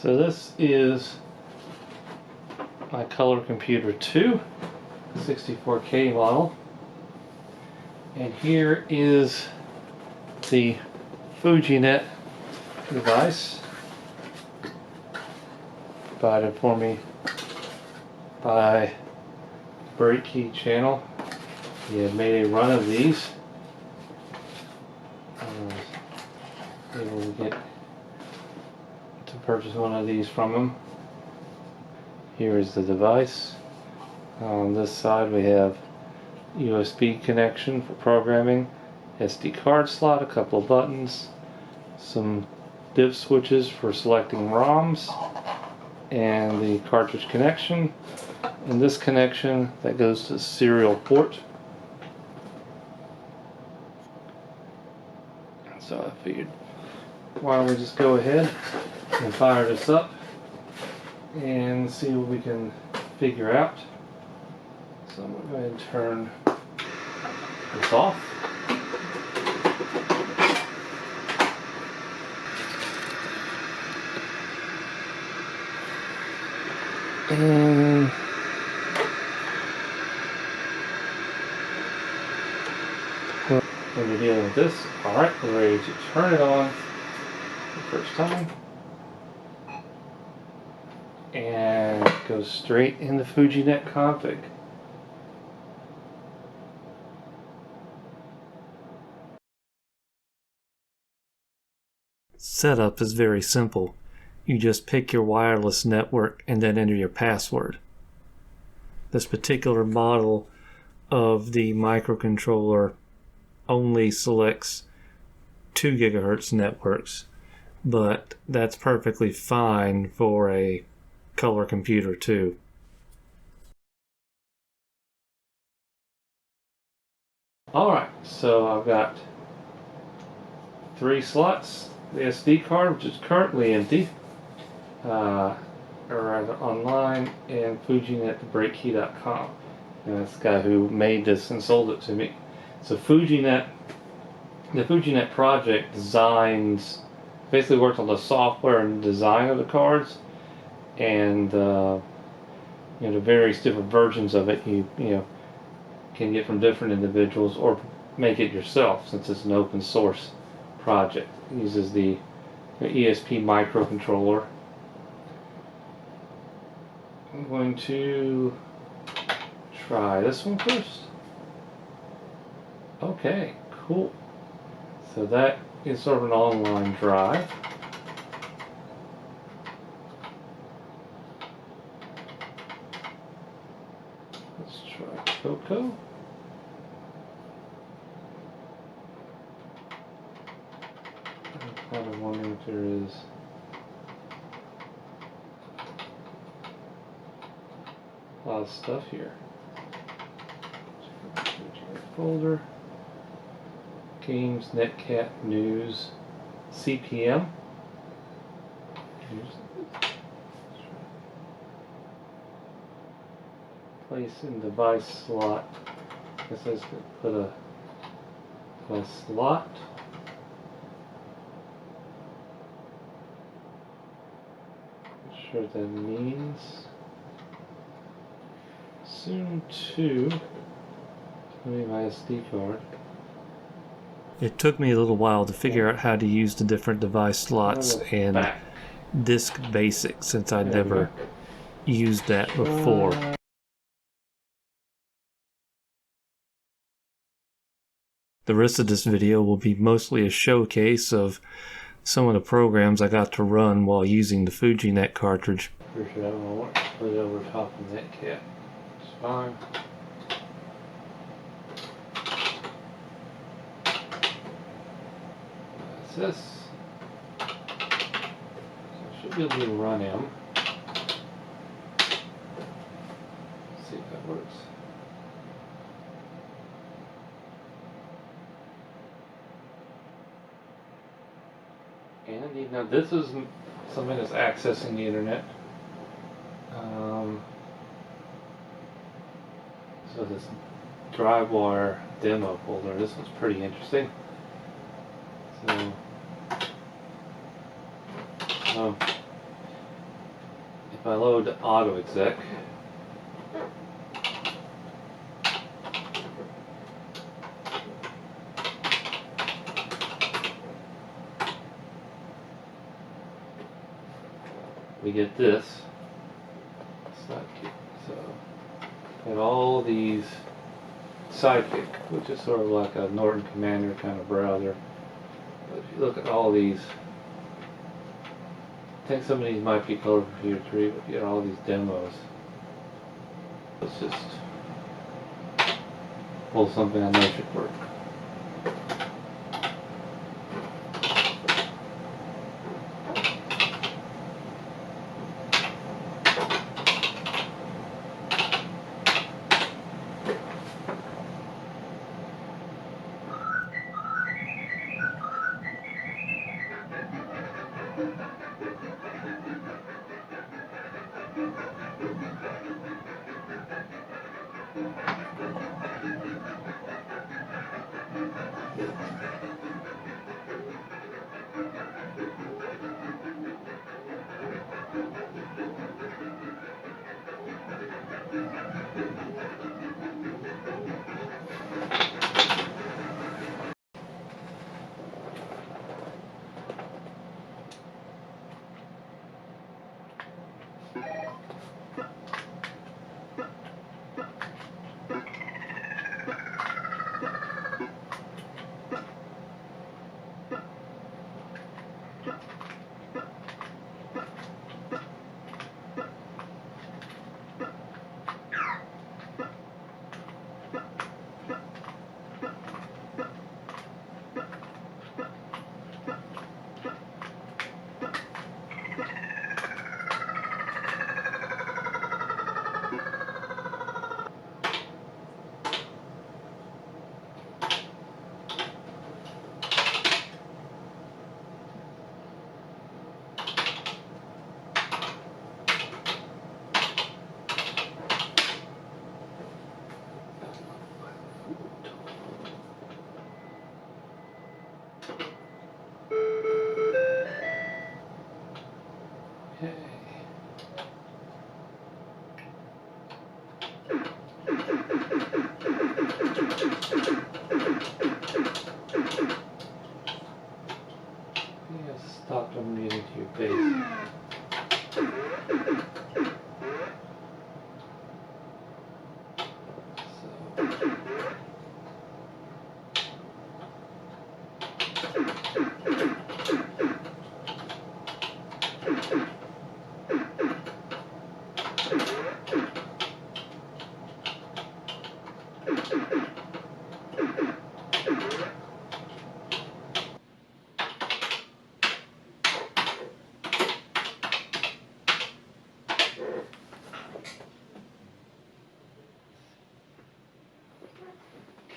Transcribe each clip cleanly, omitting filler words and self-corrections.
So this is my color computer 2, 64K model. And here is the FujiNet device provided for me by Break Key Channel. He had made a run of these. I was able to get to purchase one of these from him. Here is the device. On this side we have USB connection for programming, SD card slot, a couple of buttons, some div switches for selecting ROMs, and the cartridge connection, and this connection that goes to the serial port. So I figured, why don't we just go ahead and fire this up and see what we can figure out. So I'm going to go ahead and turn this off. And when you're dealing with this, alright, we're ready to turn it on the first time. And it goes straight in the FujiNet config. Setup is very simple. You just pick your wireless network and then enter your password. This particular model of the microcontroller only selects 2 GHz networks, but that's perfectly fine for a color computer too. Alright, so I've got 3 slots. The SD card, which is currently empty, or either online, and FujiNet@breakkey.com. And that's the guy who made this and sold it to me. So FujiNet, the FujiNet project designs, basically worked on the software and design of the cards, and the various different versions of it you can get from different individuals or make it yourself, since it's an open source project. It uses the ESP microcontroller. I'm going to try this one first. Okay, cool. So that is sort of an online drive. Let's try COCO. I'm kind of wondering if there is a lot of stuff here. Folder, games, Netcat, news, CPM. Place in device slot. This is to put a slot. Not sure what that means. Assume 2. Maybe my SD card. It took me a little while to figure out how to use the different device slots and disk basic, since I'd never used that before. The rest of this video will be mostly a showcase of some of the programs I got to run while using the FujiNet cartridge. Pretty sure I don't want to put it over top of Netcat. It's fine. This. So I should be able to run him. Let's see if that works. And now this is something that's accessing the internet. So this DriveWire demo folder, this one's pretty interesting. So I load auto exec, we get this sidekick. So got all these sidekick, which is sort of like a Norton Commander kind of browser. But if you look at all these, I think some of these might be Color Computer 3, but you get all these demos. Let's just pull something I know should work. Okay. You have stopped them getting to your base.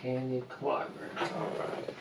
Canyon Climber. Alright.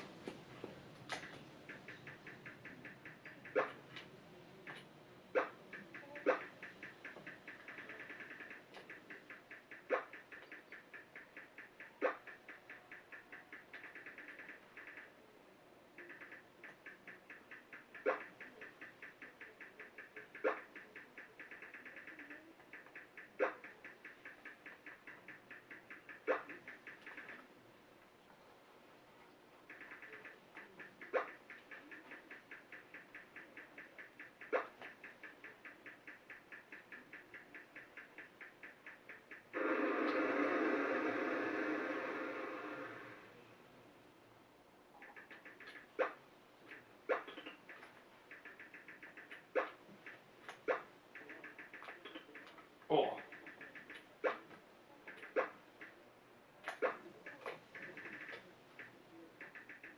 Oh.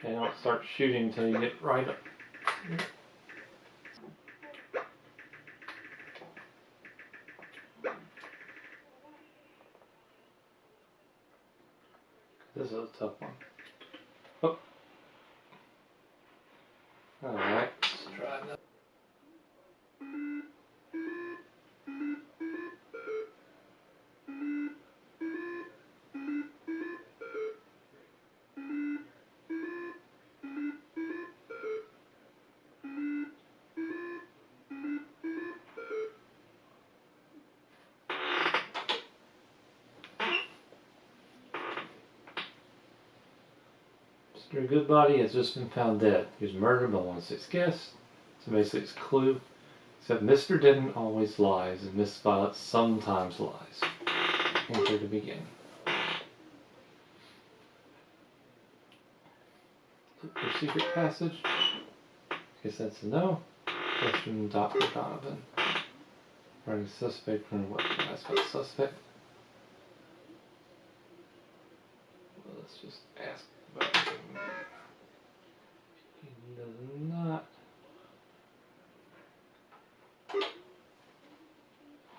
They don't start shooting until you get right up. This is a tough one. Oh. Alright, let's try that. Mr. Goodbody has just been found dead. He was murdered by one of 6 guests. So basically it's a clue. Except Mr. Denton always lies and Miss Violet sometimes lies. Enter to begin. Look for secret passage. Guess that's a no. Question Dr. Donovan. Running suspect from what? That's about suspect. Well, let's just ask about him. He does not.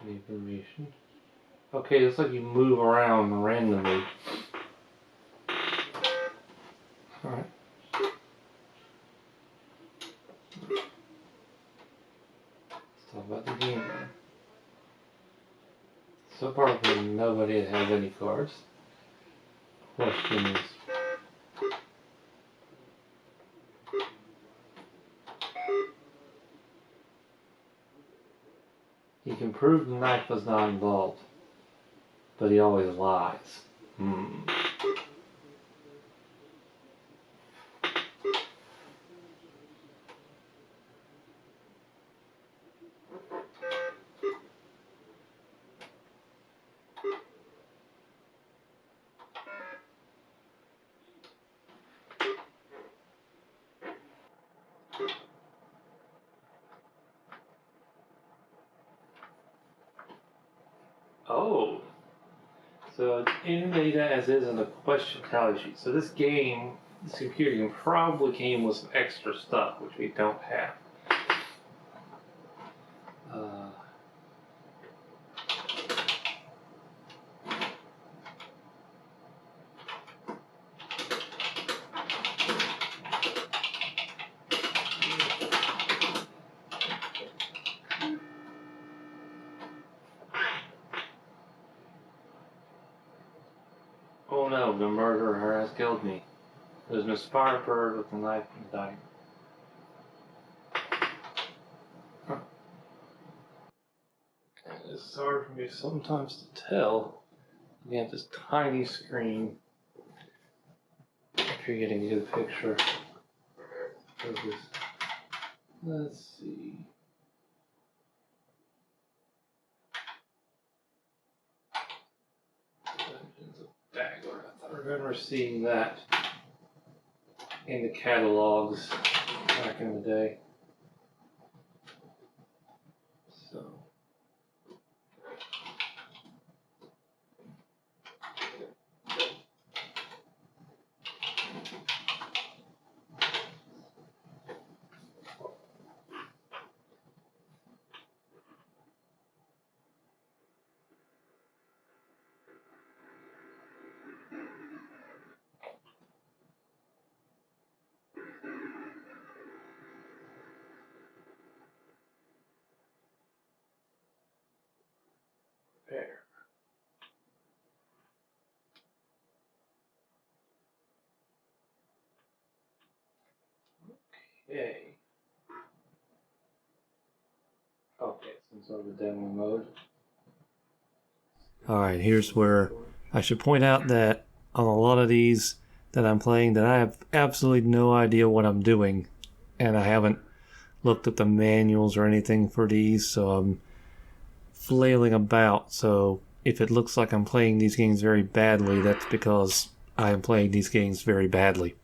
Any information. Okay, looks like you move around randomly. Alright. Let's talk about the game then. So far, nobody has any cards. Question is, he can prove the knife was not involved, but he always lies. Oh, so it's in data as is in the question tally sheet. So this game, this computer game probably came with some extra stuff, which we don't have. Oh no, the murderer has killed me. There's Miss Firebird with the knife in the dining room. It's hard for me sometimes to tell. Again, this tiny screen. If you're getting a good picture of this. Let's see. Dungeons of Dagger. I remember seeing that in the catalogs back in the day. So. There. Okay. Okay, since over the demo mode. Alright, here's where I should point out that on a lot of these that I'm playing that I have absolutely no idea what I'm doing, and I haven't looked at the manuals or anything for these, so I'm flailing about. So if it looks like I'm playing these games very badly, that's because I am playing these games very badly.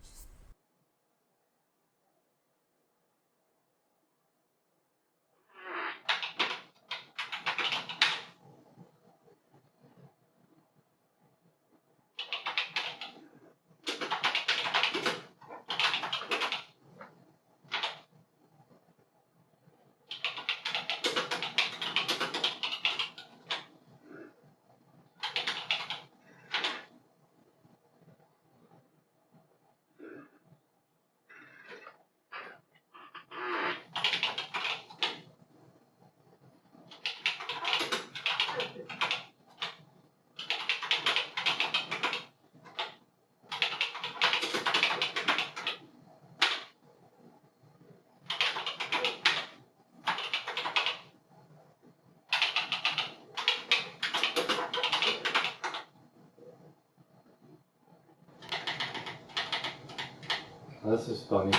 This is funny.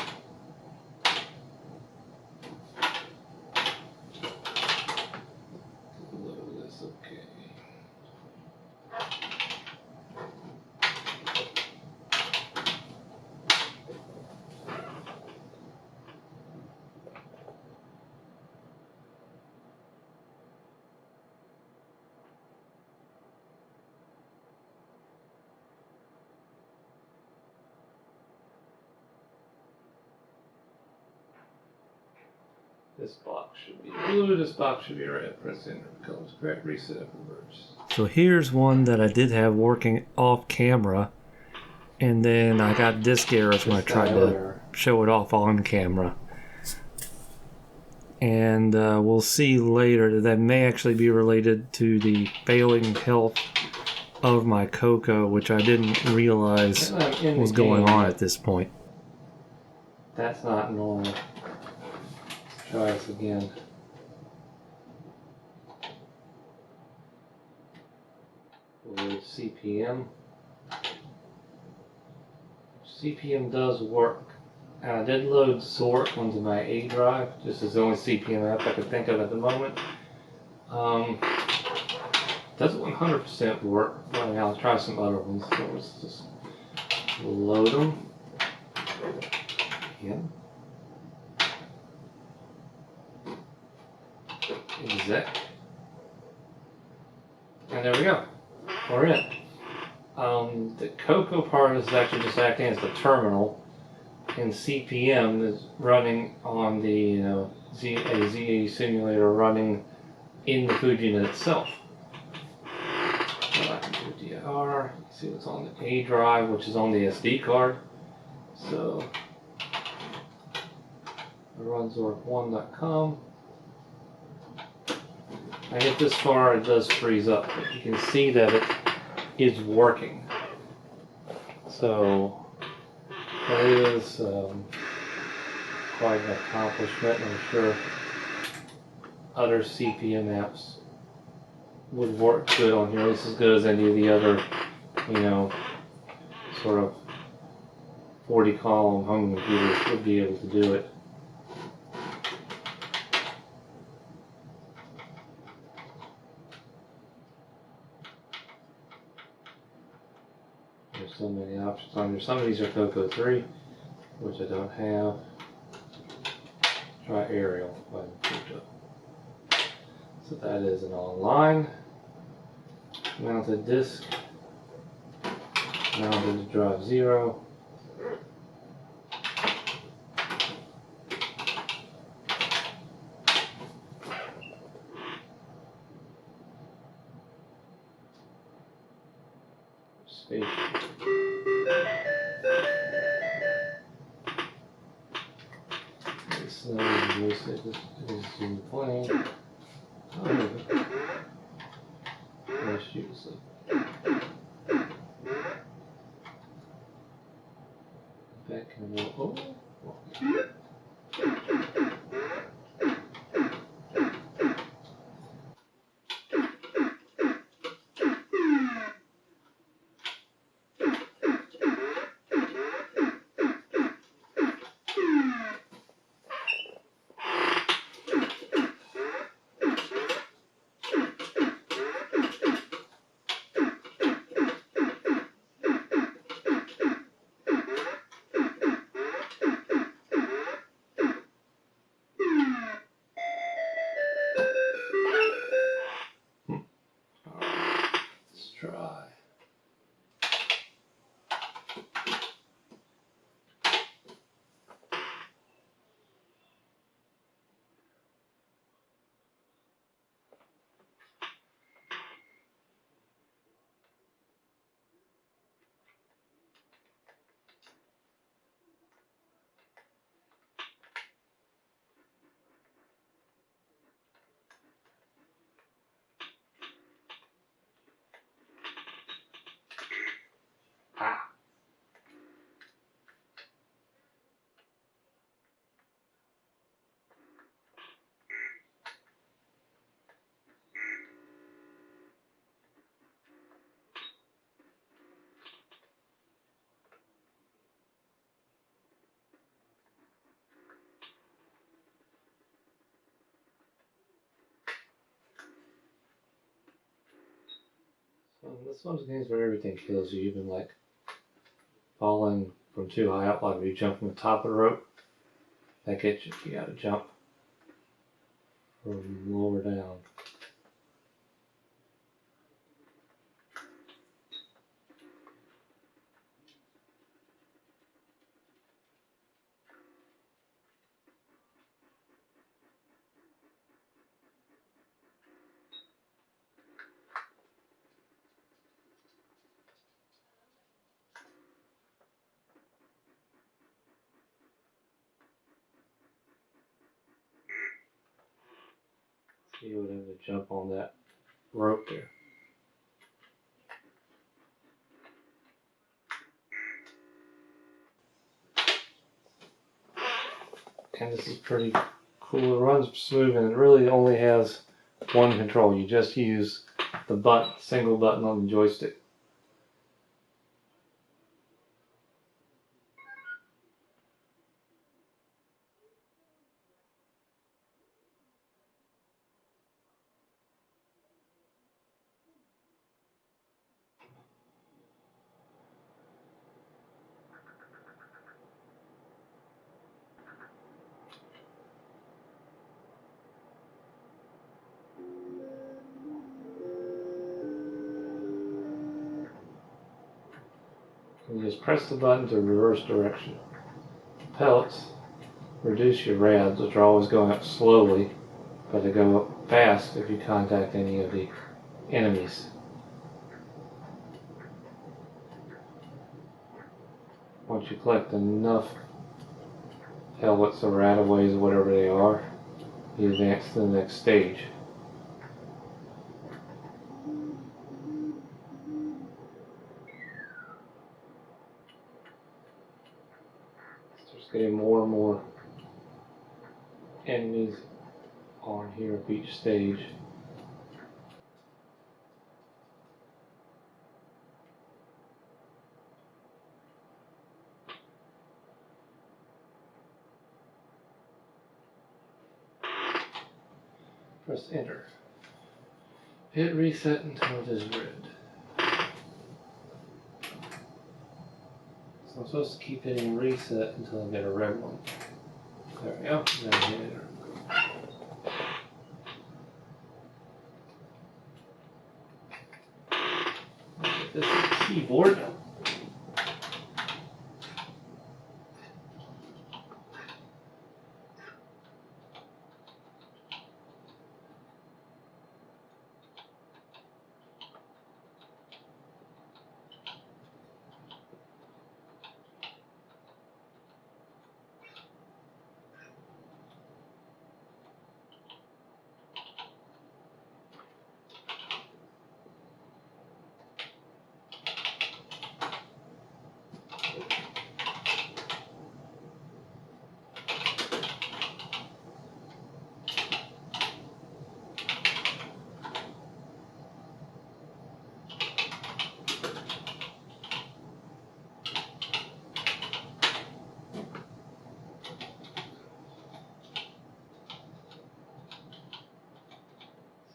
Load this, okay. This box should be blue, this box should be red. Press enter, colors correct, reset, reverse. So here's one that I did have working off camera, and then I got disk errors when I tried to show it off on camera. And we'll see later that may actually be related to the failing health of my COCO, which I didn't realize was going on at this point. That's not normal. Try this again. Load CPM. CPM does work. I did load Zork onto my A drive, just as the only CPM app I could think of at the moment. Doesn't 100% work. Well, I'll try some other ones. So let's just load them. Again. Exec. And there we go. We're in. The COCO part is actually just acting as the terminal, and CPM is running on the ZA simulator running in the FujiNet itself. So I can do DR. See what's on the A drive, which is on the SD card. So I run zork1.com. I get this far, it does freeze up, but you can see that it is working. So that is quite an accomplishment. I'm sure other CPM apps would work good on here. This is as good as any of the other, sort of 40 column home computers would be able to do it. There's so many options on here. Some of these are COCO 3, which I don't have. Try Arial. So that is an online. Mounted disk. Mounted to drive 0. Station. This is in plane. Let's use it. Back and roll. Oh. This one's games where everything kills you, even like falling from too high up, like if you jump from the top of the rope, that gets you. You gotta jump from lower down. So you would have to jump on that rope there. And this is pretty cool. It runs smooth, and it really only has one control. You just use the button, single button on the joystick. And you just press the button to reverse direction. Pellets reduce your rads, which are always going up slowly, but they go up fast if you contact any of the enemies. Once you collect enough pellets or radaways or whatever they are, you advance to the next stage. There's getting more and more enemies on here of each stage. Press enter. Hit reset until it is red. So I'm supposed to keep hitting reset until I get a red one. There we go. Now hit enter. This is the keyboard.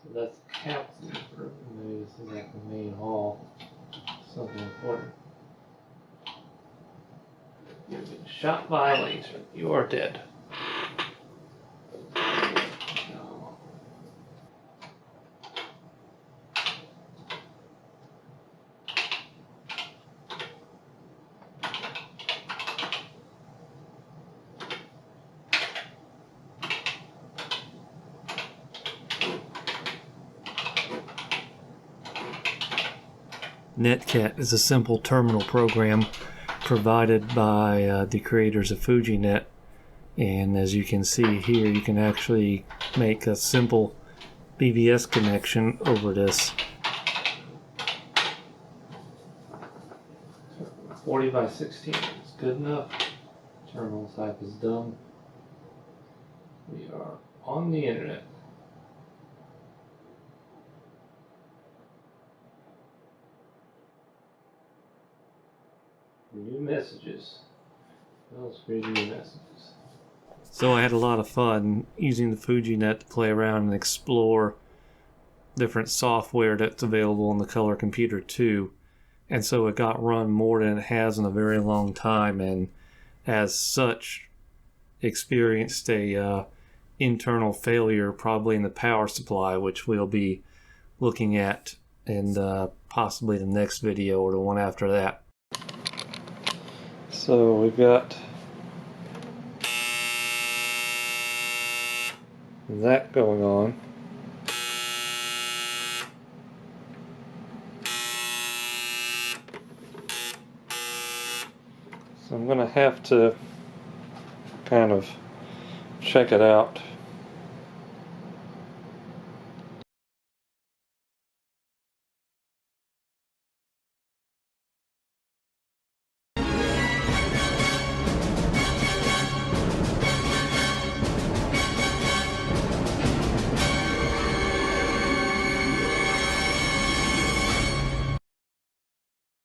So that's the captain's room. Maybe this is like the main hall. Something important. You've been shot by a laser. You are dead. No. Netcat is a simple terminal program provided by the creators of FujiNet, and as you can see here, you can actually make a simple BBS connection over this. 40 by 16 is good enough. Terminal type is done. We are on the internet. New messages. Let's read new messages. So I had a lot of fun using the FujiNet to play around and explore different software that's available in the color computer too, and so it got run more than it has in a very long time, and as such experienced a internal failure probably in the power supply, which we'll be looking at in possibly the next video or the one after that. So we've got that going on. So I'm going to have to kind of check it out